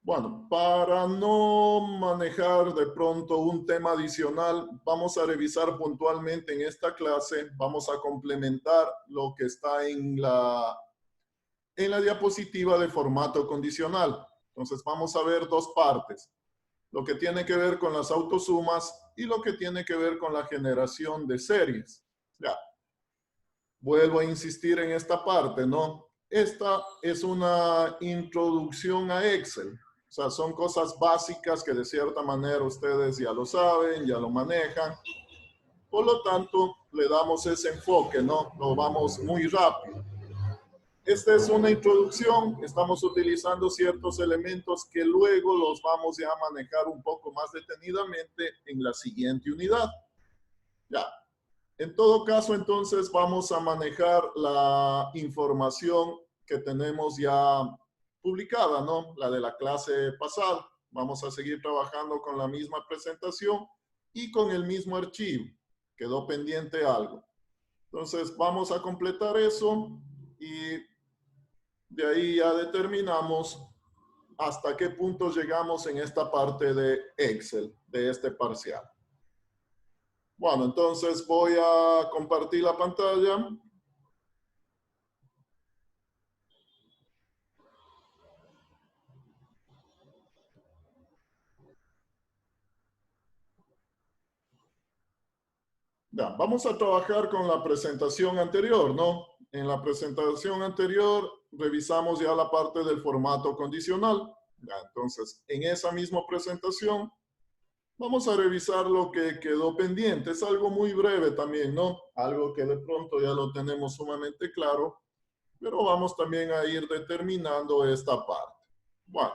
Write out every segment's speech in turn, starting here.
Bueno, para no manejar de pronto un tema adicional, vamos a revisar puntualmente en esta clase, vamos a complementar lo que está en la diapositiva de formato condicional. Entonces vamos a ver dos partes, lo que tiene que ver con las autosumas y lo que tiene que ver con la generación de series. Ya, vuelvo a insistir en esta parte, ¿no? Esta es una introducción a Excel. O sea, son cosas básicas que de cierta manera ustedes ya lo saben, ya lo manejan. Por lo tanto, le damos ese enfoque, ¿no? Lo vamos muy rápido. Esta es una introducción, estamos utilizando ciertos elementos que luego los vamos ya a manejar un poco más detenidamente en la siguiente unidad. Ya. En todo caso, entonces vamos a manejar la información que tenemos ya publicada, ¿no? La de la clase pasada. Vamos a seguir trabajando con la misma presentación y con el mismo archivo. Quedó pendiente algo. Entonces vamos a completar eso y de ahí ya determinamos hasta qué punto llegamos en esta parte de Excel, de este parcial. Bueno, entonces voy a compartir la pantalla. Ya, vamos a trabajar con la presentación anterior, ¿no? En la presentación anterior revisamos ya la parte del formato condicional. Ya, entonces, en esa misma presentación vamos a revisar lo que quedó pendiente. Es algo muy breve también, ¿no? Algo que de pronto ya lo tenemos sumamente claro, pero vamos también a ir determinando esta parte. Bueno,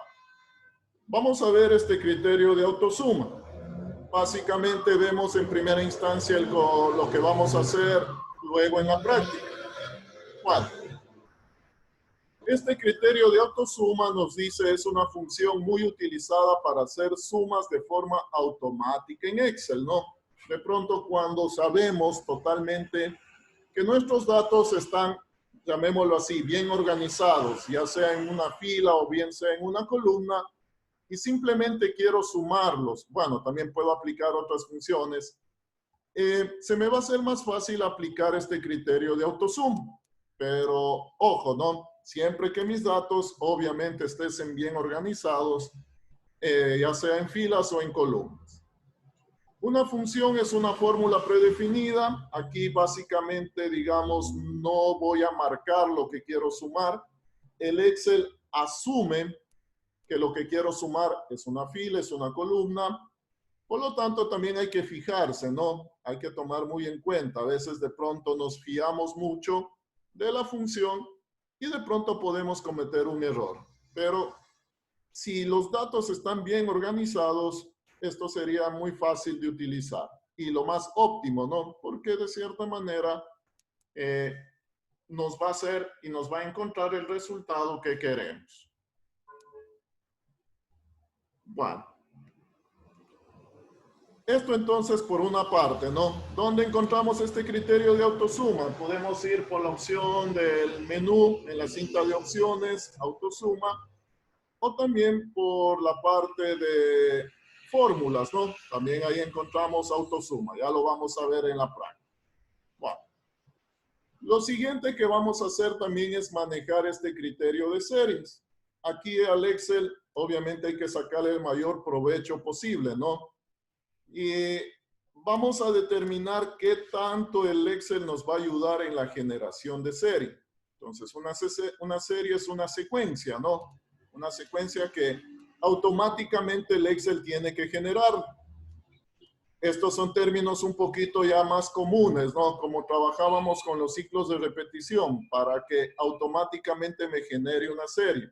vamos a ver este criterio de autosuma. Básicamente vemos en primera instancia lo que vamos a hacer luego en la práctica. Bueno, este criterio de autosuma nos dice es una función muy utilizada para hacer sumas de forma automática en Excel, ¿no? De pronto cuando sabemos totalmente que nuestros datos están, llamémoslo así, bien organizados, ya sea en una fila o bien sea en una columna, y simplemente quiero sumarlos, bueno, también puedo aplicar otras funciones, se me va a hacer más fácil aplicar este criterio de autosum. Pero, ojo, ¿no? Siempre que mis datos obviamente estén bien organizados, ya sea en filas o en columnas. Una función es una fórmula predefinida. Aquí básicamente, digamos, no voy a marcar lo que quiero sumar. El Excel asume que lo que quiero sumar es una fila, es una columna. Por lo tanto, también hay que fijarse, ¿no? Hay que tomar muy en cuenta. A veces de pronto nos fiamos mucho de la función y de pronto podemos cometer un error. Pero si los datos están bien organizados, esto sería muy fácil de utilizar. Y lo más óptimo, ¿no? Porque de cierta manera nos va a hacer y nos va a encontrar el resultado que queremos. Bueno. Esto entonces por una parte, ¿no? ¿Dónde encontramos este criterio de autosuma? Podemos ir por la opción del menú en la cinta de opciones, autosuma, o también por la parte de fórmulas, ¿no? También ahí encontramos autosuma, ya lo vamos a ver en la práctica. Bueno, lo siguiente que vamos a hacer también es manejar este criterio de series. Aquí al Excel obviamente hay que sacarle el mayor provecho posible, ¿no? Y vamos a determinar qué tanto el Excel nos va a ayudar en la generación de serie. Entonces, una serie es una secuencia, ¿no? Una secuencia que automáticamente el Excel tiene que generar. Estos son términos un poquito ya más comunes, ¿no? Como trabajábamos con los ciclos de repetición para que automáticamente me genere una serie.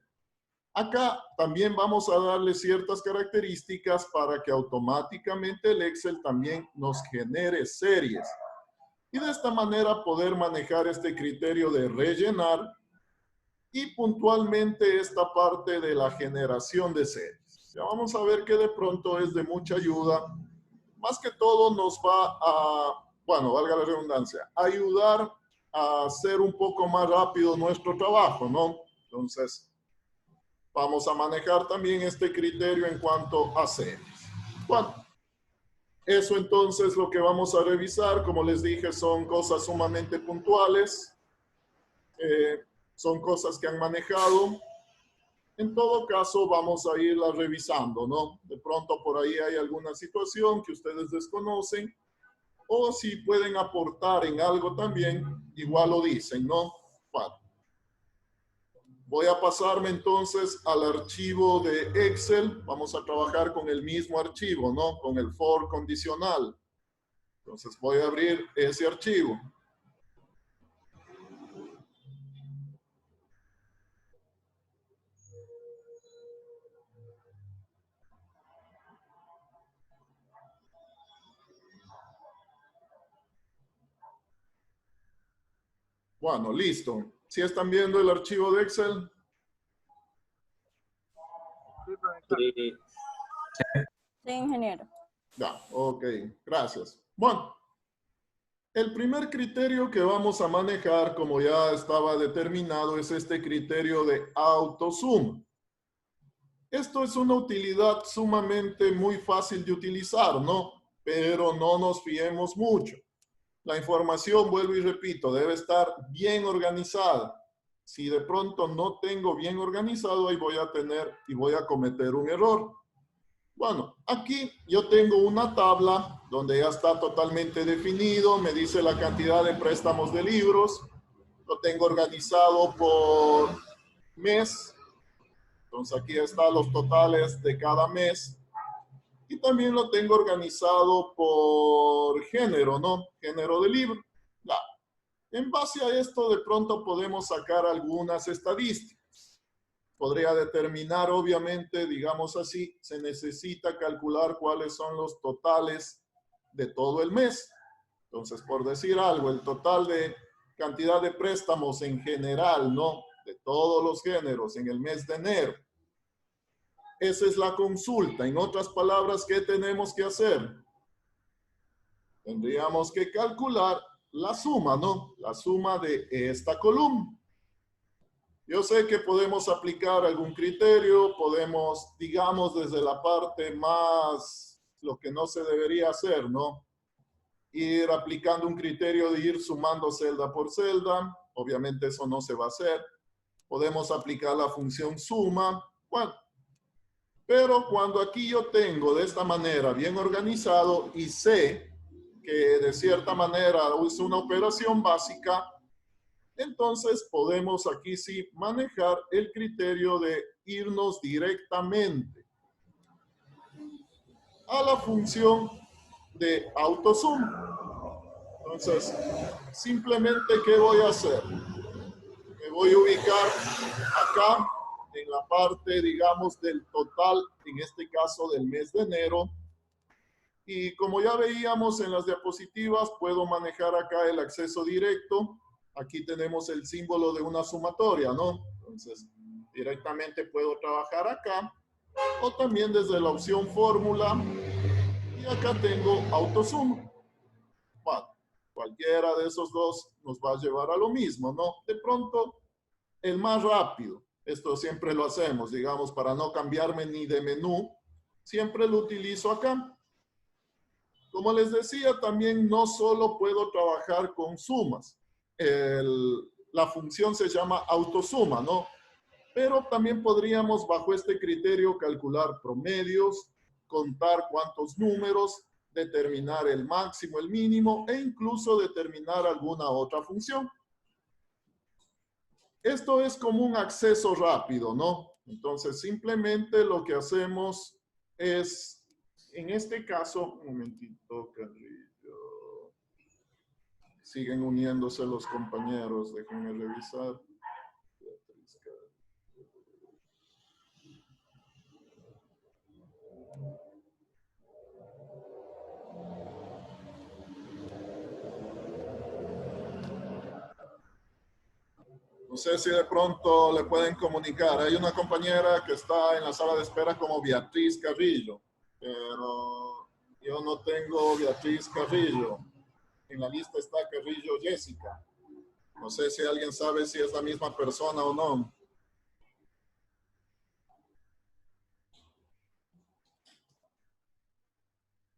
Acá también vamos a darle ciertas características para que automáticamente el Excel también nos genere series. Y de esta manera poder manejar este criterio de rellenar y puntualmente esta parte de la generación de series. Ya vamos a ver que de pronto es de mucha ayuda. Más que todo nos va a, bueno, valga la redundancia, ayudar a hacer un poco más rápido nuestro trabajo, ¿no? Entonces, vamos a manejar también este criterio en cuanto a series. Bueno, eso entonces lo que vamos a revisar, como les dije, son cosas sumamente puntuales, son cosas que han manejado. En todo caso, vamos a irla revisando, ¿no? De pronto por ahí hay alguna situación que ustedes desconocen, o si pueden aportar en algo también, igual lo dicen, ¿no? Bueno, voy a pasarme entonces al archivo de Excel. Vamos a trabajar con el mismo archivo, ¿no? Con el for condicional. Entonces voy a abrir ese archivo. Bueno, listo. ¿Sí están viendo el archivo de Excel? Sí. Sí, ingeniero. Ya, ok, gracias. Bueno, el primer criterio que vamos a manejar, como ya estaba determinado, es este criterio de autosuma. Esto es una utilidad sumamente muy fácil de utilizar, ¿no? Pero no nos fiemos mucho. La información, vuelvo y repito, debe estar bien organizada. Si de pronto no tengo bien organizado, ahí voy a tener y voy a cometer un error. Bueno, aquí yo tengo una tabla donde ya está totalmente definido, me dice la cantidad de préstamos de libros, lo tengo organizado por mes, entonces aquí están los totales de cada mes, y también lo tengo organizado por género, ¿no? Género de libro. Ya. En base a esto, de pronto podemos sacar algunas estadísticas. Podría determinar, obviamente, digamos así, se necesita calcular cuáles son los totales de todo el mes. Entonces, por decir algo, el total de cantidad de préstamos en general, ¿no? De todos los géneros en el mes de enero. Esa es la consulta. En otras palabras, ¿qué tenemos que hacer? Tendríamos que calcular la suma, ¿no? La suma de esta columna. Yo sé que podemos aplicar algún criterio, podemos, digamos, desde la parte más, lo que no se debería hacer, ¿no? Ir aplicando un criterio de ir sumando celda por celda. Obviamente eso no se va a hacer. Podemos aplicar la función suma. Bueno, pero cuando aquí yo tengo de esta manera bien organizado y sé que de cierta manera es una operación básica, entonces podemos aquí sí manejar el criterio de irnos directamente a la función de autosuma. Entonces, simplemente, ¿qué voy a hacer? Me voy a ubicar acá en la parte, digamos, del total, en este caso del mes de enero. Y como ya veíamos en las diapositivas, puedo manejar acá el acceso directo. Aquí tenemos el símbolo de una sumatoria, ¿no? Entonces, directamente puedo trabajar acá. O también desde la opción fórmula. Y acá tengo autosuma. Bueno, cualquiera de esos dos nos va a llevar a lo mismo, ¿no? De pronto, el más rápido. Esto siempre lo hacemos, digamos, para no cambiarme ni de menú. Siempre lo utilizo acá. Como les decía, también no solo puedo trabajar con sumas. La función se llama autosuma, ¿no? Pero también podríamos, bajo este criterio, calcular promedios, contar cuántos números, determinar el máximo, el mínimo, e incluso determinar alguna otra función. Esto es como un acceso rápido, ¿no? Entonces, simplemente lo que hacemos es, en este caso, un momentito, Carrillo. Siguen uniéndose los compañeros, déjenme revisar. No sé si de pronto le pueden comunicar. Hay una compañera que está en la sala de espera como Beatriz Carrillo, pero yo no tengo Beatriz Carrillo. En la lista está Carrillo Jessica. No sé si alguien sabe si es la misma persona o no.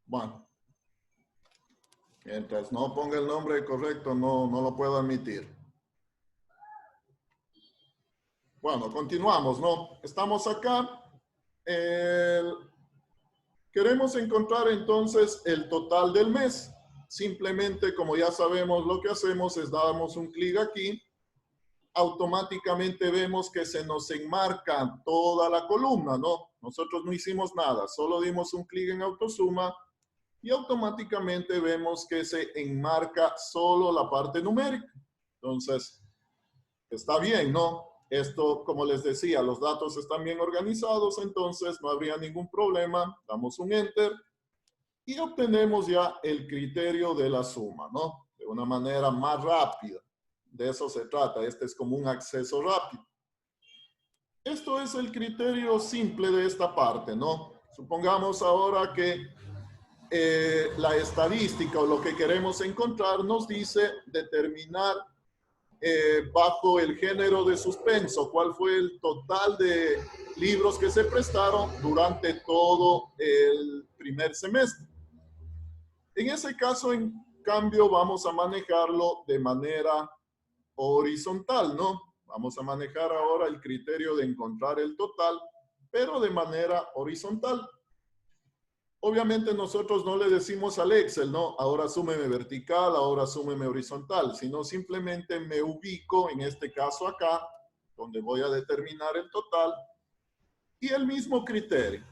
Bueno, mientras no ponga el nombre correcto, no lo puedo admitir. Bueno, continuamos, ¿no? Estamos acá. Queremos encontrar entonces el total del mes. Simplemente, como ya sabemos, lo que hacemos es damos un clic aquí. Automáticamente vemos que se nos enmarca toda la columna, ¿no? Nosotros no hicimos nada, solo dimos un clic en AutoSuma y automáticamente vemos que se enmarca solo la parte numérica. Entonces, está bien, ¿no? Esto, como les decía, los datos están bien organizados, entonces no habría ningún problema. Damos un Enter y obtenemos ya el criterio de la suma, ¿no? De una manera más rápida. De eso se trata. Este es como un acceso rápido. Esto es el criterio simple de esta parte, ¿no? Supongamos ahora que la estadística o lo que queremos encontrar nos dice determinar bajo el género de suspenso cuál fue el total de libros que se prestaron durante todo el primer semestre. En ese caso, en cambio, vamos a manejarlo de manera horizontal, ¿no? Vamos a manejar ahora el criterio de encontrar el total, pero de manera horizontal. Obviamente nosotros no le decimos al Excel, ¿no? Ahora súmeme vertical, ahora súmeme horizontal, sino simplemente me ubico, en este caso acá, donde voy a determinar el total, y el mismo criterio.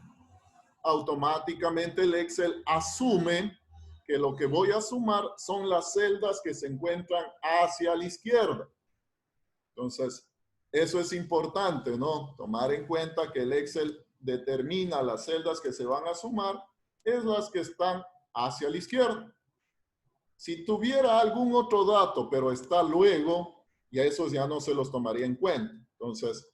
Automáticamente el Excel asume que lo que voy a sumar son las celdas que se encuentran hacia la izquierda. Entonces, eso es importante, ¿no? Tomar en cuenta que el Excel determina las celdas que se van a sumar, es las que están hacia la izquierda. Si tuviera algún otro dato, pero está luego, y a esos ya no se los tomaría en cuenta. Entonces,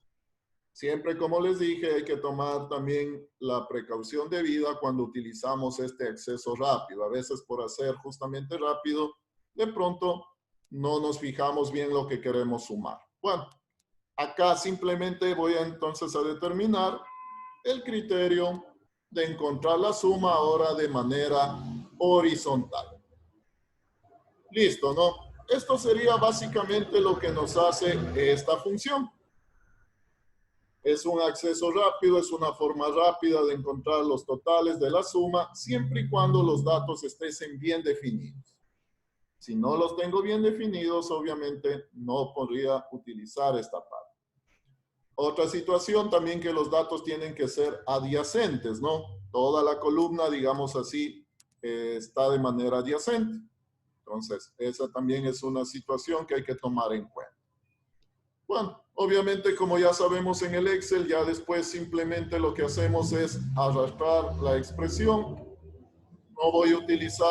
siempre, como les dije, hay que tomar también la precaución debida cuando utilizamos este acceso rápido. A veces por hacer justamente rápido, de pronto no nos fijamos bien lo que queremos sumar. Bueno, acá simplemente voy entonces a determinar el criterio de encontrar la suma ahora de manera horizontal. Listo, ¿no? Esto sería básicamente lo que nos hace esta función. Es un acceso rápido, es una forma rápida de encontrar los totales de la suma, siempre y cuando los datos estén bien definidos. Si no los tengo bien definidos, obviamente no podría utilizar esta parte. Otra situación también que los datos tienen que ser adyacentes, ¿no? Toda la columna, digamos así, está de manera adyacente. Entonces, esa también es una situación que hay que tomar en cuenta. Bueno, obviamente, como ya sabemos en el Excel, ya después simplemente lo que hacemos es arrastrar la expresión. No voy a utilizar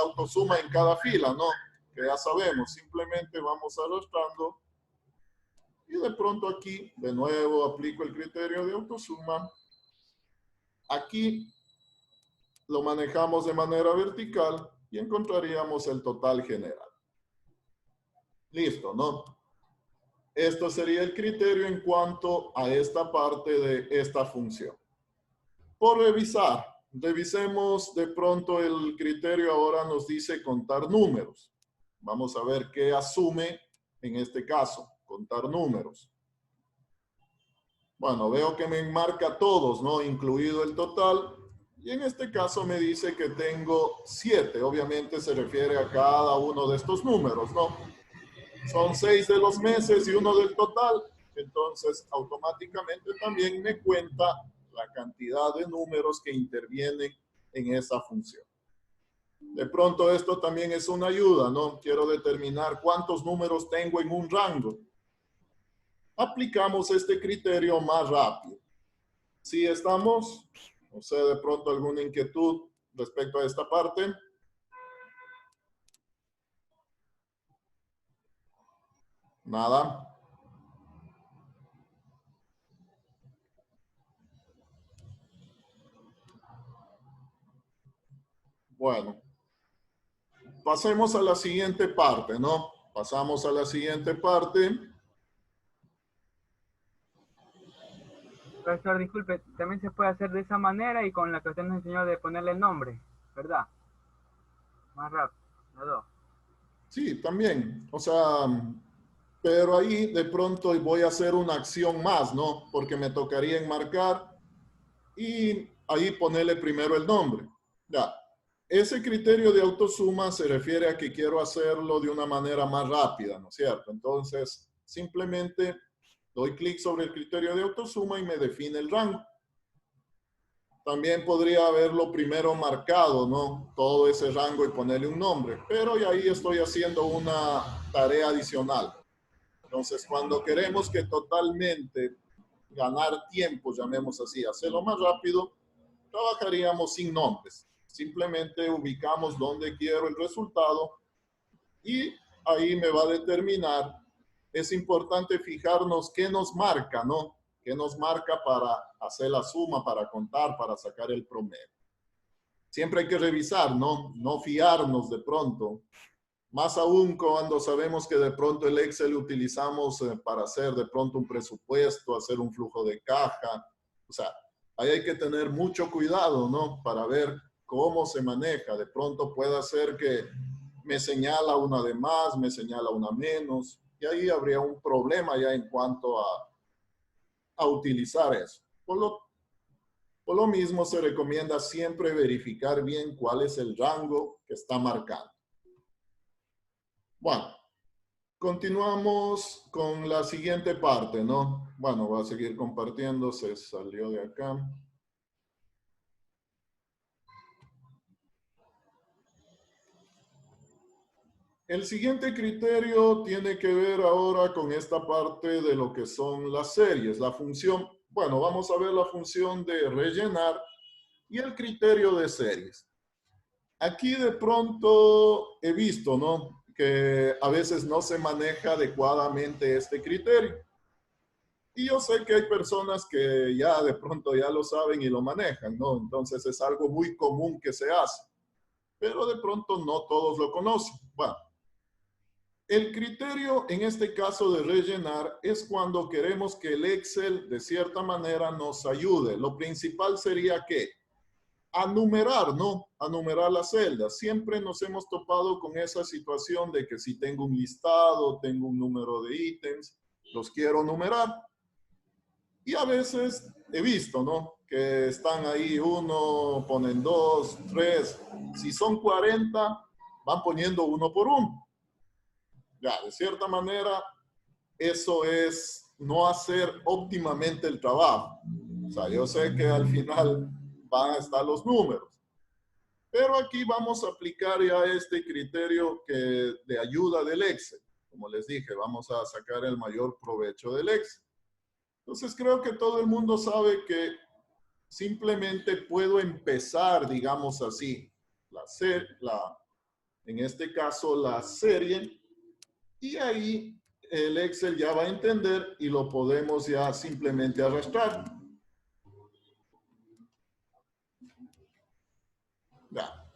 AutoSuma en cada fila, ¿no? Que ya sabemos, simplemente vamos arrastrando. Y de pronto aquí, de nuevo, aplico el criterio de AutoSuma. Aquí lo manejamos de manera vertical y encontraríamos el total general. Listo, ¿no? Esto sería el criterio en cuanto a esta parte de esta función. Por revisar, revisemos de pronto el criterio ahora nos dice contar números. Vamos a ver qué asume en este caso, contar números. Bueno, veo que me enmarca todos, ¿no? Incluido el total. Y en este caso me dice que tengo 7. Obviamente se refiere a cada uno de estos números, ¿no? Son 6 de los meses y 1 del total. Entonces, automáticamente también me cuenta la cantidad de números que intervienen en esa función. De pronto esto también es una ayuda, ¿no? Quiero determinar cuántos números tengo en un rango. Aplicamos este criterio más rápido. Si estamos, no sé, de pronto alguna inquietud respecto a esta parte. Nada. Bueno, pasemos a la siguiente parte, ¿no? Pasamos a la siguiente parte. Profesor, disculpe, también se puede hacer de esa manera y con la que usted nos enseñó de ponerle el nombre ¿verdad? Más rápido, los dos. Sí, también. O sea, pero ahí de pronto voy a hacer una acción más, ¿no? Porque me tocaría enmarcar y ahí ponerle primero el nombre. Ya. Ese criterio de autosuma se refiere a que quiero hacerlo de una manera más rápida, ¿no es cierto? Entonces, simplemente doy clic sobre el criterio de autosuma y me define el rango. También podría haberlo primero marcado, ¿no? Todo ese rango y ponerle un nombre, pero y ahí estoy haciendo una tarea adicional. Entonces, cuando queremos que totalmente ganar tiempo, llamemos así, hacerlo más rápido, trabajaríamos sin nombres. Simplemente ubicamos donde quiero el resultado y ahí me va a determinar. Es importante fijarnos qué nos marca, ¿no? ¿Qué nos marca para hacer la suma, para contar, para sacar el promedio? Siempre hay que revisar, ¿no? No fiarnos de pronto. Más aún cuando sabemos que de pronto el Excel lo utilizamos para hacer de pronto un presupuesto, hacer un flujo de caja. O sea, ahí hay que tener mucho cuidado, ¿no? Para ver cómo se maneja. De pronto puede ser que me señala una de más, me señala una menos. Y ahí habría un problema ya en cuanto a utilizar eso. Por lo mismo se recomienda siempre verificar bien cuál es el rango que está marcando. Bueno, continuamos con la siguiente parte, ¿no? Bueno, voy a seguir compartiendo, se salió de acá. El siguiente criterio tiene que ver ahora con esta parte de lo que son las series, la función. Bueno, vamos a ver la función de rellenar y el criterio de series. Aquí de pronto he visto, ¿no? Que a veces no se maneja adecuadamente este criterio. Y yo sé que hay personas que ya de pronto ya lo saben y lo manejan, ¿no? Entonces es algo muy común que se hace, pero de pronto no todos lo conocen. Bueno, el criterio en este caso de rellenar es cuando queremos que el Excel de cierta manera nos ayude. Lo principal sería que a numerar, ¿no? A numerar las celdas. Siempre nos hemos topado con esa situación de que si tengo un listado, tengo un número de ítems, los quiero numerar. Y a veces he visto, ¿no? Que están ahí uno, ponen dos, tres. Si son 40, van poniendo uno por uno. Ya, de cierta manera, eso es no hacer óptimamente el trabajo. O sea, yo sé que al final van a estar los números. Pero aquí vamos a aplicar ya este criterio de ayuda del Excel. Como les dije, vamos a sacar el mayor provecho del Excel. Entonces creo que todo el mundo sabe que simplemente puedo empezar, digamos así, en este caso la serie, y ahí el Excel ya va a entender y lo podemos ya simplemente arrastrar. Ya.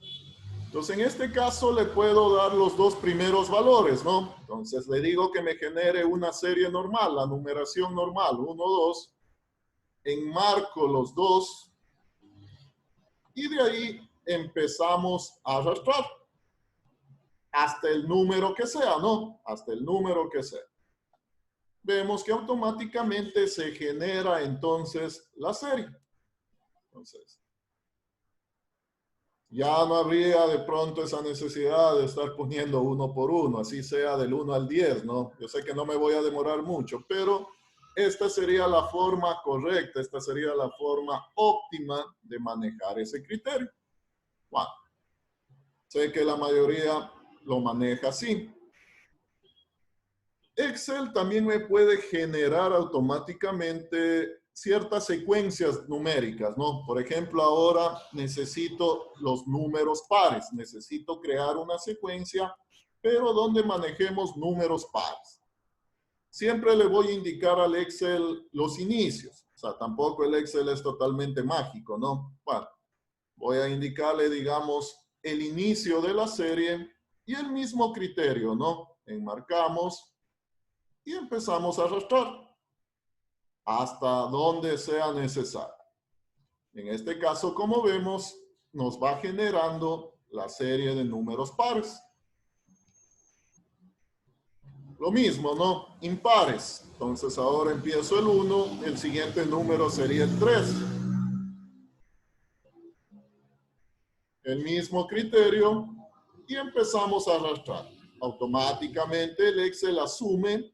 Entonces, en este caso le puedo dar los dos primeros valores, ¿no? Entonces, le digo que me genere una serie normal, la numeración normal, 1, 2. Enmarco los dos y de ahí empezamos a arrastrar hasta el número que sea, ¿no? Hasta el número que sea. Vemos que automáticamente se genera entonces la serie. Entonces, ya no habría de pronto esa necesidad de estar poniendo uno por uno, así sea del 1 al 10, ¿no? Yo sé que no me voy a demorar mucho, pero esta sería la forma correcta, esta sería la forma óptima de manejar ese criterio. Bueno, sé que la mayoría lo maneja así. Excel también me puede generar automáticamente ciertas secuencias numéricas, ¿no? Por ejemplo, ahora necesito los números pares. Necesito crear una secuencia, pero donde manejemos números pares. Siempre le voy a indicar al Excel los inicios. O sea, tampoco el Excel es totalmente mágico, ¿no? Bueno, voy a indicarle, digamos, el inicio de la serie y el mismo criterio, ¿no? Enmarcamos y empezamos a arrastrar hasta donde sea necesario. En este caso, como vemos, nos va generando la serie de números pares. Lo mismo, ¿no? Impares. Entonces ahora empiezo el 1, el siguiente número sería el 3. El mismo criterio y empezamos a arrastrar. Automáticamente el Excel asume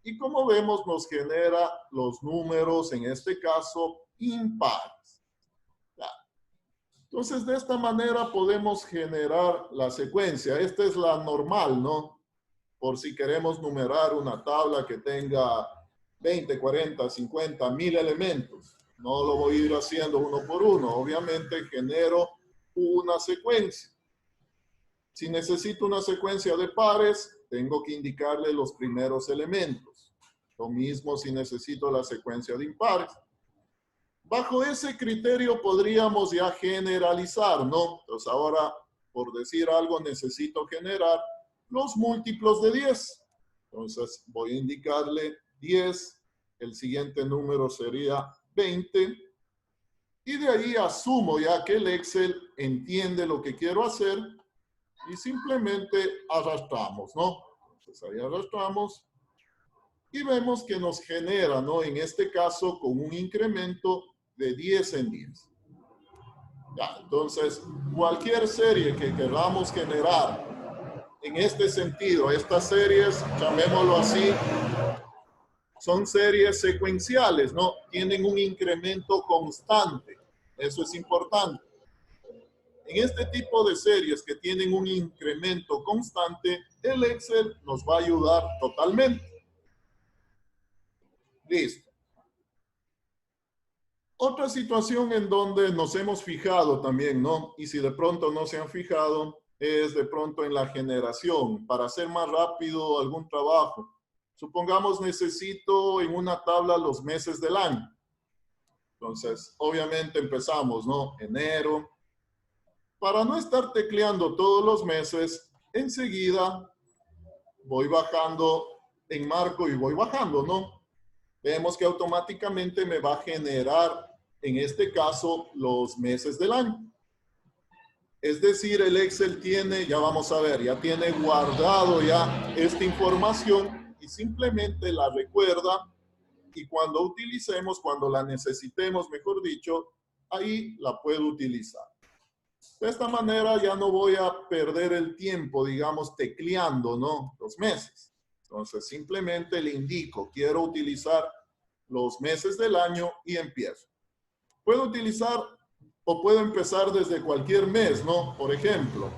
y como vemos nos genera los números, en este caso, impares. Entonces de esta manera podemos generar la secuencia. Esta es la normal, ¿no? Por si queremos numerar una tabla que tenga 20, 40, 50, 1000 elementos. No lo voy a ir haciendo uno por uno. Obviamente genero una secuencia. Si necesito una secuencia de pares, tengo que indicarle los primeros elementos. Lo mismo si necesito la secuencia de impares. Bajo ese criterio podríamos ya generalizar, ¿no? Entonces ahora, por decir algo, necesito generar los múltiplos de 10. Entonces voy a indicarle 10, el siguiente número sería 20, y de ahí asumo ya que el Excel entiende lo que quiero hacer y simplemente arrastramos, ¿no? Entonces ahí arrastramos y vemos que nos genera, ¿no? En este caso con un incremento de 10 en 10. Ya, entonces cualquier serie que queramos generar en este sentido, estas series, llamémoslo así, son series secuenciales, ¿no? Tienen un incremento constante. Eso es importante. En este tipo de series que tienen un incremento constante, el Excel nos va a ayudar totalmente. Listo. Otra situación en donde nos hemos fijado también, ¿no? Y si de pronto no se han fijado, es de pronto en la generación, para hacer más rápido algún trabajo. Supongamos necesito en una tabla los meses del año. Entonces, obviamente empezamos, ¿no? Enero. Para no estar tecleando todos los meses, enseguida voy bajando en marco y voy bajando, ¿no? Vemos que automáticamente me va a generar, en este caso, los meses del año. Es decir, el Excel tiene, ya vamos a ver, ya tiene guardado ya esta información y simplemente la recuerda y cuando utilicemos, cuando la necesitemos, mejor dicho, ahí la puedo utilizar. De esta manera ya no voy a perder el tiempo, digamos, tecleando, ¿no? Los meses. Entonces, simplemente le indico, quiero utilizar los meses del año y empiezo. Puedo utilizar o puedo empezar desde cualquier mes, ¿no? Por ejemplo,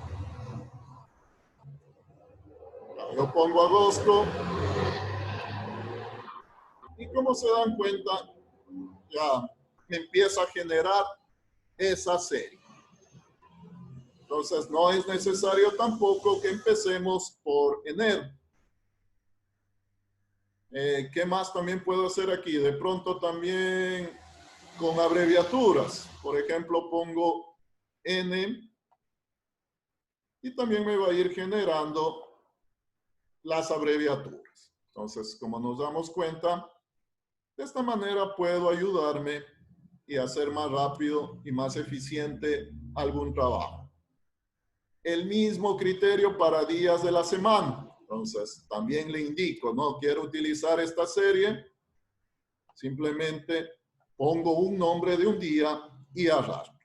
yo pongo agosto y como se dan cuenta, ya me empieza a generar esa serie. Entonces, no es necesario tampoco que empecemos por enero. ¿Qué más también puedo hacer aquí? De pronto también con abreviaturas. Por ejemplo, pongo N y también me va a ir generando las abreviaturas. Entonces, como nos damos cuenta, de esta manera puedo ayudarme y hacer más rápido y más eficiente algún trabajo. El mismo criterio para días de la semana. Entonces, también le indico, ¿no? Quiero utilizar esta serie. Simplemente pongo un nombre de un día y arrastro.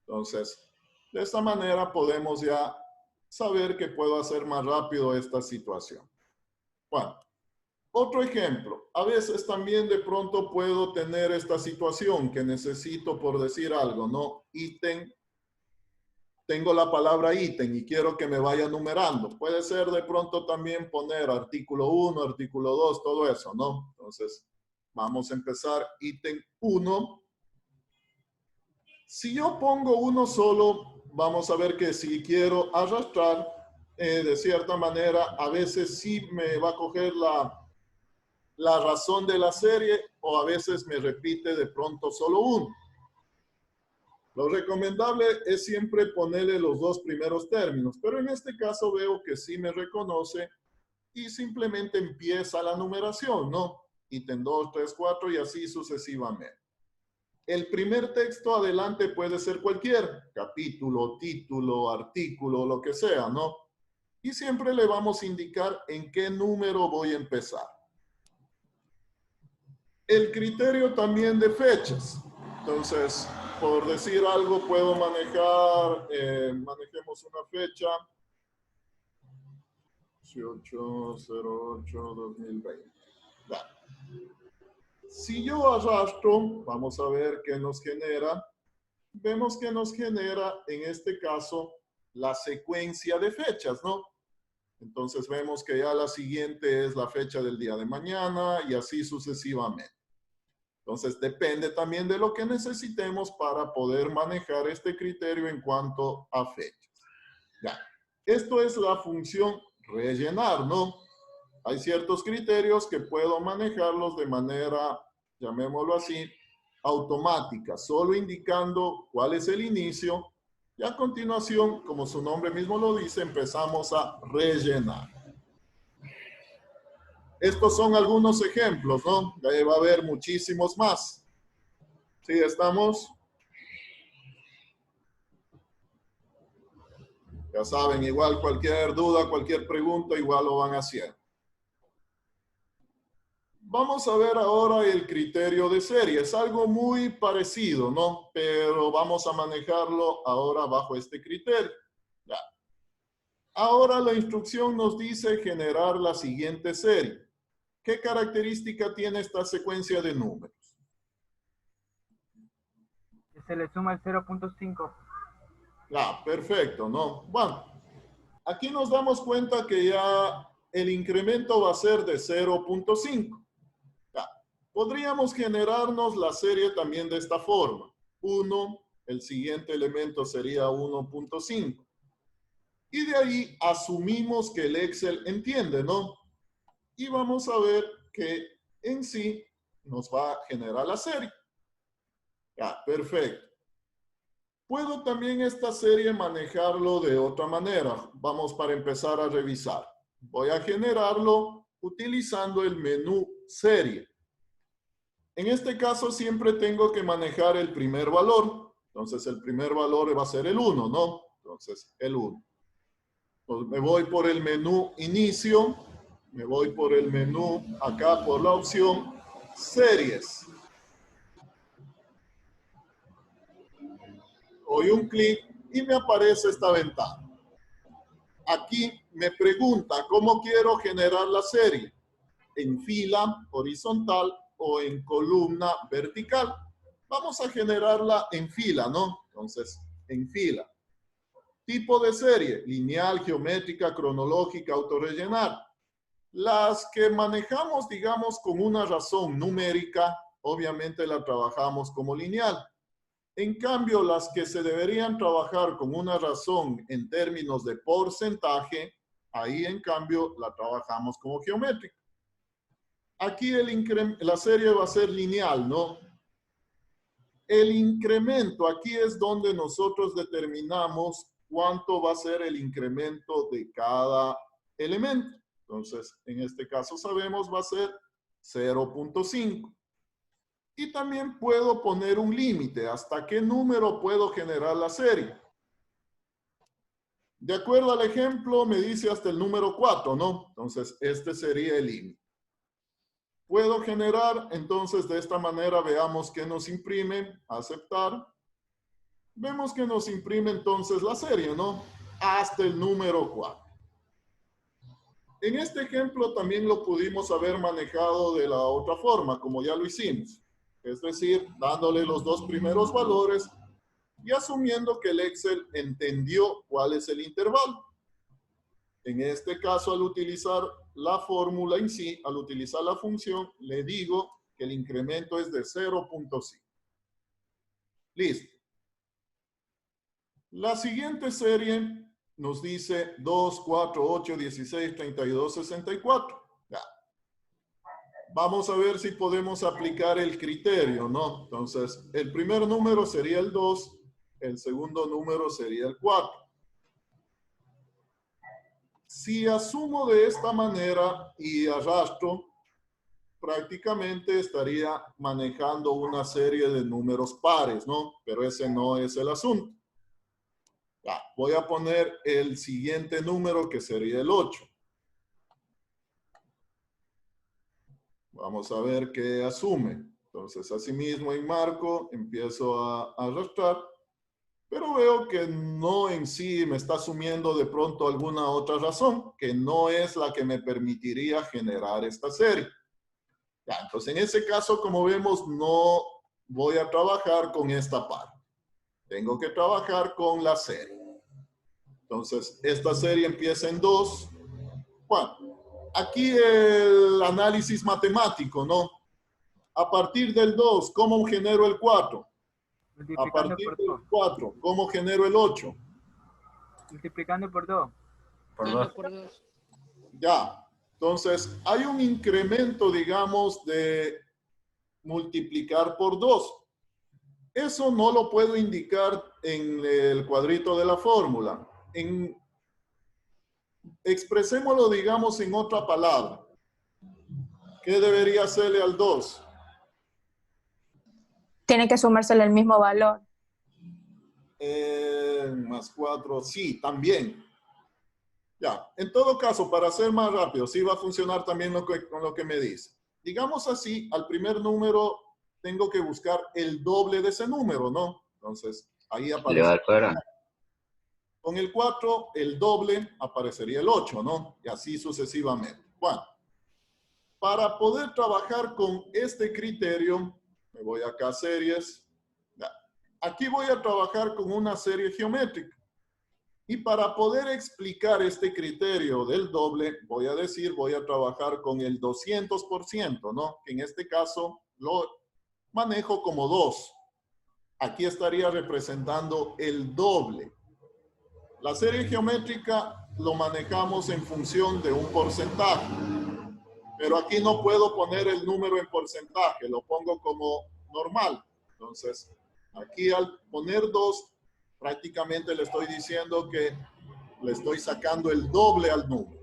Entonces, de esta manera podemos ya saber que puedo hacer más rápido esta situación. Bueno, otro ejemplo. A veces también de pronto puedo tener esta situación que necesito, por decir algo, ¿no? Ítem. Tengo la palabra ítem y quiero que me vaya numerando. Puede ser de pronto también poner artículo 1, artículo 2, todo eso, ¿no? Entonces, vamos a empezar ítem 1. Si yo pongo uno solo, vamos a ver que si quiero arrastrar, de cierta manera, a veces sí me va a coger la razón de la serie o a veces me repite de pronto solo uno. Lo recomendable es siempre ponerle los dos primeros términos, pero en este caso veo que sí me reconoce y simplemente empieza la numeración, ¿no? Ítem 2, 3, 4 y así sucesivamente. El primer texto adelante puede ser cualquier capítulo, título, artículo, lo que sea, ¿no? Y siempre le vamos a indicar en qué número voy a empezar. El criterio también de fechas. Entonces, por decir algo, puedo manejar, manejemos una fecha, 18/08/2020. Si yo arrastro, vamos a ver qué nos genera. Vemos que nos genera, en este caso, la secuencia de fechas, ¿no? Entonces vemos que ya la siguiente es la fecha del día de mañana y así sucesivamente. Entonces depende también de lo que necesitemos para poder manejar este criterio en cuanto a fechas. Ya. Esto es la función rellenar, ¿no? Hay ciertos criterios que puedo manejarlos de manera, llamémoslo así, automática, solo indicando cuál es el inicio y a continuación, como su nombre mismo lo dice, empezamos a rellenar. Estos son algunos ejemplos, ¿no? Ahí va a haber muchísimos más. ¿Sí estamos? Ya saben, igual cualquier duda, cualquier pregunta, igual lo van haciendo. Vamos a ver ahora el criterio de serie. Es algo muy parecido, ¿no? Pero vamos a manejarlo ahora bajo este criterio. Ya. Ahora la instrucción nos dice generar la siguiente serie. ¿Qué característica tiene esta secuencia de números? Se le suma el 0.5. Ya, perfecto, ¿no? Bueno, aquí nos damos cuenta que ya el incremento va a ser de 0.5. Podríamos generarnos la serie también de esta forma. 1, el siguiente elemento sería 1.5. Y de ahí asumimos que el Excel entiende, ¿no? Y vamos a ver que en sí nos va a generar la serie. Ya, perfecto. Puedo también esta serie manejarlo de otra manera. Vamos para empezar a revisar. Voy a generarlo utilizando el menú serie. En este caso siempre tengo que manejar el primer valor. Entonces el primer valor va a ser el 1, ¿no? Entonces el 1. Entonces, me voy por el menú inicio. Me voy por el menú acá por la opción series. Doy un clic y me aparece esta ventana. Aquí me pregunta cómo quiero generar la serie. En fila horizontal o en columna vertical. Vamos a generarla en fila, ¿no? Entonces, en fila. Tipo de serie, lineal, geométrica, cronológica, autorrellenar. Las que manejamos, digamos, con una razón numérica, obviamente la trabajamos como lineal. En cambio, las que se deberían trabajar con una razón en términos de porcentaje, ahí en cambio la trabajamos como geométrica. Aquí la serie va a ser lineal, ¿no? El incremento, aquí es donde nosotros determinamos cuánto va a ser el incremento de cada elemento. Entonces, en este caso sabemos va a ser 0.5. Y también puedo poner un límite. ¿Hasta qué número puedo generar la serie? De acuerdo al ejemplo, me dice hasta el número 4, ¿no? Entonces, este sería el límite. Puedo generar, entonces, de esta manera, veamos que nos imprime, aceptar. Vemos que nos imprime entonces la serie, ¿no? Hasta el número 4. En este ejemplo también lo pudimos haber manejado de la otra forma, como ya lo hicimos. Es decir, dándole los dos primeros valores y asumiendo que el Excel entendió cuál es el intervalo. En este caso, al utilizar la fórmula en sí, al utilizar la función, le digo que el incremento es de 0.5. Listo. La siguiente serie nos dice 2, 4, 8, 16, 32, 64. Ya. Vamos a ver si podemos aplicar el criterio, ¿no? Entonces, el primer número sería el 2, el segundo número sería el 4. Si asumo de esta manera y arrastro, prácticamente estaría manejando una serie de números pares, ¿no? Pero ese no es el asunto. Ya, voy a poner el siguiente número que sería el 8. Vamos a ver qué asume. Entonces, asimismo en marco, empiezo a arrastrar, pero veo que no en sí me está asumiendo de pronto alguna otra razón, que no es la que me permitiría generar esta serie. Ya, entonces, en ese caso, como vemos, no voy a trabajar con esta parte. Tengo que trabajar con la serie. Entonces, esta serie empieza en 2. Bueno, aquí el análisis matemático, ¿no? A partir del 2, ¿cómo genero el 4? A Multiplicando partir por del 2. 4, ¿cómo genero el 8? Multiplicando por 2. Por Dando 2. por 2. Ya. Entonces, hay un incremento, digamos, de multiplicar por 2. Eso no lo puedo indicar en el cuadrito de la fórmula. Expresémoslo, digamos, en otra palabra. ¿Qué debería hacerle al 2? Tiene que sumársele el mismo valor. Más 4, sí, también. Ya, en todo caso, para ser más rápido, sí va a funcionar también con lo que me dice. Digamos así, al primer número tengo que buscar el doble de ese número, ¿no? Entonces, ahí aparece. Elevado al cuadrado. Con el 4, el doble, aparecería el 8, ¿no? Y así sucesivamente. Bueno, para poder trabajar con este criterio, me voy acá a series. Ya. Aquí voy a trabajar con una serie geométrica. Y para poder explicar este criterio del doble, voy a trabajar con el 200%, ¿no? Que en este caso lo manejo como 2. Aquí estaría representando el doble. La serie geométrica lo manejamos en función de un porcentaje. Pero aquí no puedo poner el número en porcentaje, lo pongo como normal. Entonces, aquí al poner 2, prácticamente le estoy diciendo que le estoy sacando el doble al número.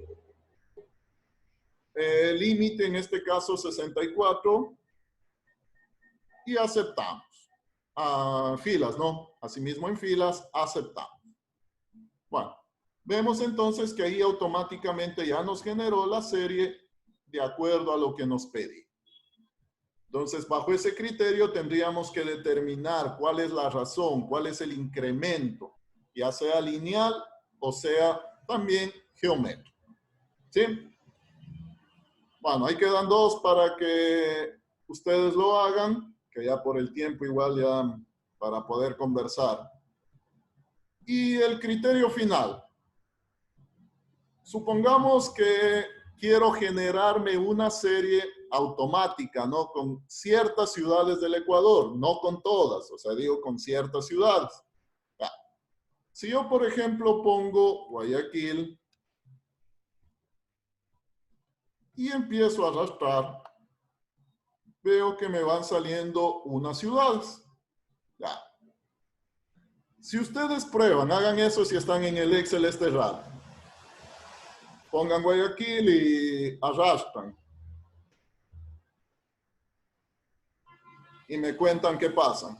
El límite en este caso 64 y aceptamos. Filas, ¿no? Asimismo en filas, aceptamos. Bueno, vemos entonces que ahí automáticamente ya nos generó la serie de acuerdo a lo que nos pedí. Entonces, bajo ese criterio tendríamos que determinar cuál es la razón, cuál es el incremento, ya sea lineal o sea también geométrico. ¿Sí? Bueno, ahí quedan 2 para que ustedes lo hagan, que ya por el tiempo igual ya para poder conversar. Y el criterio final. Supongamos que quiero generarme una serie automática, ¿no? Con ciertas ciudades del Ecuador, no con todas, o sea, digo con ciertas ciudades. Ya. Si yo, por ejemplo, pongo Guayaquil y empiezo a arrastrar, veo que me van saliendo unas ciudades. Ya. Si ustedes prueban, hagan eso si están en el Excel este rato. Pongan Guayaquil y arrastran. Y me cuentan qué pasa.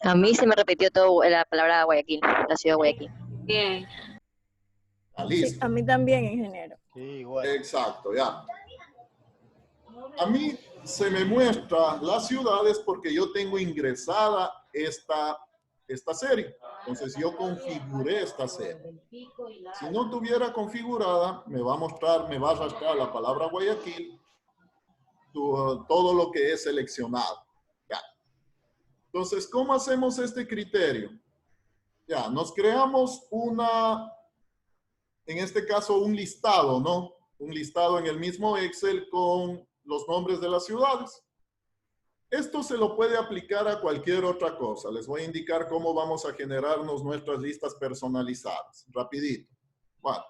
A mí se me repitió todo la palabra Guayaquil, la ciudad de Guayaquil. Bien. Ah, Sí, listo. a mí también, ingeniero. Sí, igual. Exacto, ya. A mí se me muestra las ciudades porque yo tengo ingresada esta serie. Entonces yo configuré esta serie. Si no tuviera configurada, me va a mostrar, me va a arrastrar la palabra Guayaquil, todo lo que es seleccionado. Ya. Entonces, ¿cómo hacemos este criterio? Ya, nos creamos en este caso, un listado, ¿no? Un listado en el mismo Excel con los nombres de las ciudades. Esto se lo puede aplicar a cualquier otra cosa. Les voy a indicar cómo vamos a generarnos nuestras listas personalizadas. Rapidito. Bueno,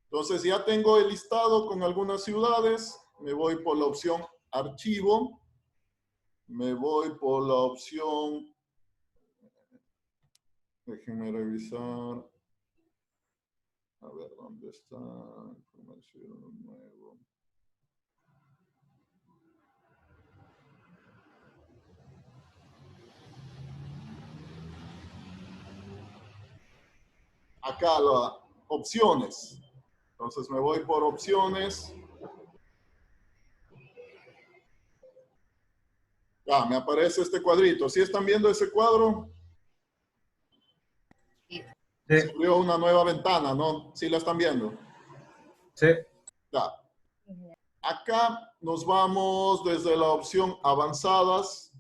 entonces ya tengo el listado con algunas ciudades. Me voy por la opción Archivo. Me voy por la opción... Déjenme revisar. A ver, ¿dónde está? Información nuevo. Acá las opciones. Entonces me voy por opciones. Ya, me aparece este cuadrito. ¿Sí están viendo ese cuadro? Sí. Se abrió una nueva ventana, ¿no? ¿Sí la están viendo? Sí. Ya. Acá nos vamos desde la opción avanzadas.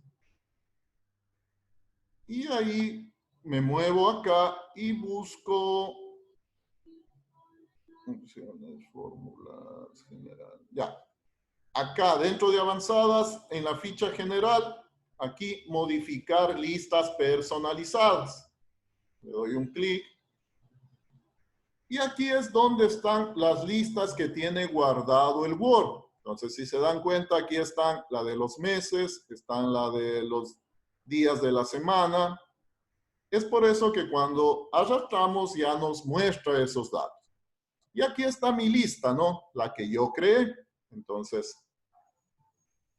Y ahí me muevo acá y busco opciones, fórmulas, general. Ya. Acá dentro de avanzadas, en la ficha general, aquí modificar listas personalizadas. Le doy un clic. Y aquí es donde están las listas que tiene guardado el Word. Entonces, si se dan cuenta, aquí están la de los meses, están la de los días de la semana. Es por eso que cuando arrastramos ya nos muestra esos datos. Y aquí está mi lista, ¿no? La que yo creé. Entonces,